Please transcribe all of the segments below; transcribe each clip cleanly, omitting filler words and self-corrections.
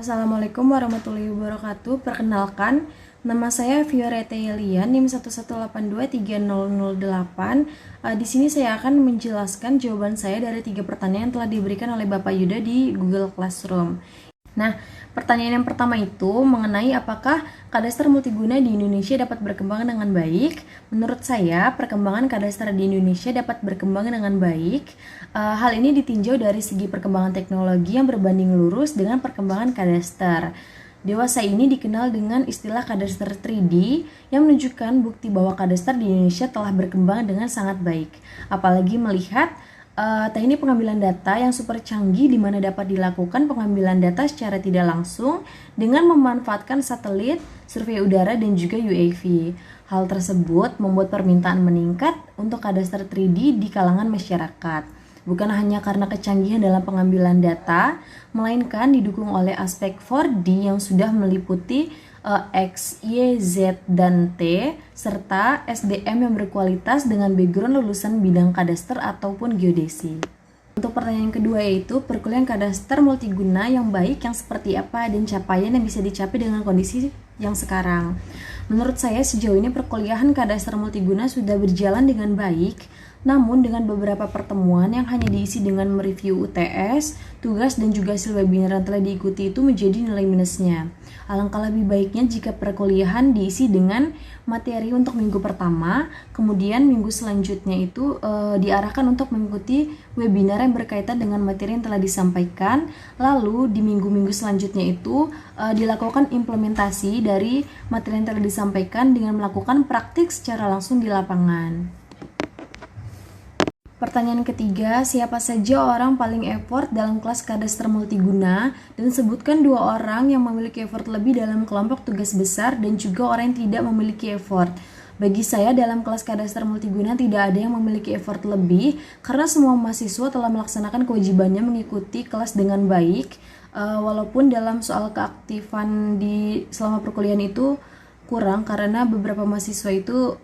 Assalamualaikum warahmatullahi wabarakatuh. Perkenalkan, nama saya Violeta Yelian, NIM 118230008. Di sini saya akan menjelaskan jawaban saya dari 3 pertanyaan yang telah diberikan oleh Bapak Yuda di Google Classroom. Nah, pertanyaan yang pertama itu mengenai apakah kadaster multiguna di Indonesia dapat berkembang dengan baik. Menurut saya, perkembangan kadaster di Indonesia dapat berkembang dengan baik. Hal ini ditinjau dari segi perkembangan teknologi yang berbanding lurus dengan perkembangan kadaster. Dewasa ini dikenal dengan istilah kadaster 3D yang menunjukkan bukti bahwa kadaster di Indonesia telah berkembang dengan sangat baik. Apalagi melihat teknik pengambilan data yang super canggih di mana dapat dilakukan pengambilan data secara tidak langsung dengan memanfaatkan satelit, survei udara, dan juga UAV. Hal tersebut membuat permintaan meningkat untuk kadaster 3D di kalangan masyarakat. Bukan hanya karena kecanggihan dalam pengambilan data, melainkan didukung oleh aspek 4D yang sudah meliputi X, Y, Z, dan T, serta SDM yang berkualitas dengan background lulusan bidang kadaster ataupun geodesi. Untuk pertanyaan kedua yaitu perkuliahan kadaster multiguna yang baik yang seperti apa dan capaian yang bisa dicapai dengan kondisi yang sekarang. Menurut saya sejauh ini perkuliahan kadaster multiguna sudah berjalan dengan baik, namun dengan beberapa pertemuan yang hanya diisi dengan mereview UTS, tugas, dan juga hasil webinar yang telah diikuti itu menjadi nilai minusnya. Alangkah lebih baiknya jika perkuliahan diisi dengan materi untuk minggu pertama, kemudian minggu selanjutnya itu diarahkan untuk mengikuti webinar yang berkaitan dengan materi yang telah disampaikan, lalu di minggu-minggu selanjutnya itu dilakukan implementasi dari materi yang telah disampaikan dengan melakukan praktik secara langsung di lapangan. Pertanyaan ketiga, siapa saja orang paling effort dalam kelas kadaster multiguna, dan sebutkan 2 orang yang memiliki effort lebih dalam kelompok tugas besar dan juga orang yang tidak memiliki effort. Bagi saya dalam kelas kadaster multiguna tidak ada yang memiliki effort lebih karena semua mahasiswa telah melaksanakan kewajibannya mengikuti kelas dengan baik, walaupun dalam soal keaktifan di selama perkuliahan itu kurang karena beberapa mahasiswa itu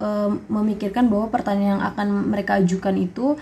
memikirkan bahwa pertanyaan yang akan mereka ajukan itu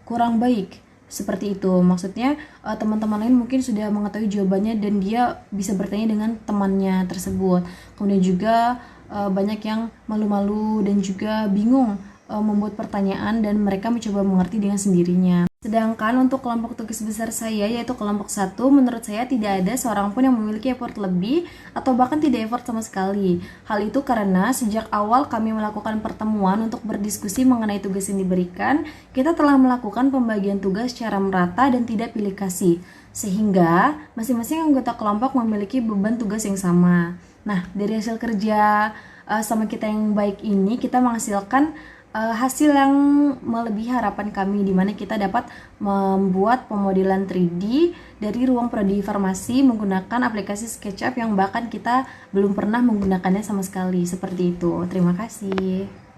kurang baik. Seperti itu, maksudnya teman-teman lain mungkin sudah mengetahui jawabannya dan dia bisa bertanya dengan temannya tersebut. Kemudian juga banyak yang malu-malu dan juga bingung membuat pertanyaan dan mereka mencoba mengerti dengan sendirinya. Sedangkan untuk kelompok tugas besar saya yaitu kelompok 1, menurut saya tidak ada seorang pun yang memiliki effort lebih atau bahkan tidak effort sama sekali. Hal itu karena sejak awal kami melakukan pertemuan untuk berdiskusi mengenai tugas yang diberikan, kita telah melakukan pembagian tugas secara merata dan tidak pilih kasih, sehingga masing-masing anggota kelompok memiliki beban tugas yang sama. Nah, dari hasil kerja sama kita yang baik ini, kita menghasilkan hasil yang melebihi harapan kami, di mana kita dapat membuat pemodelan 3D dari ruang prodi farmasi menggunakan aplikasi SketchUp yang bahkan kita belum pernah menggunakannya sama sekali. Seperti itu. Terima kasih.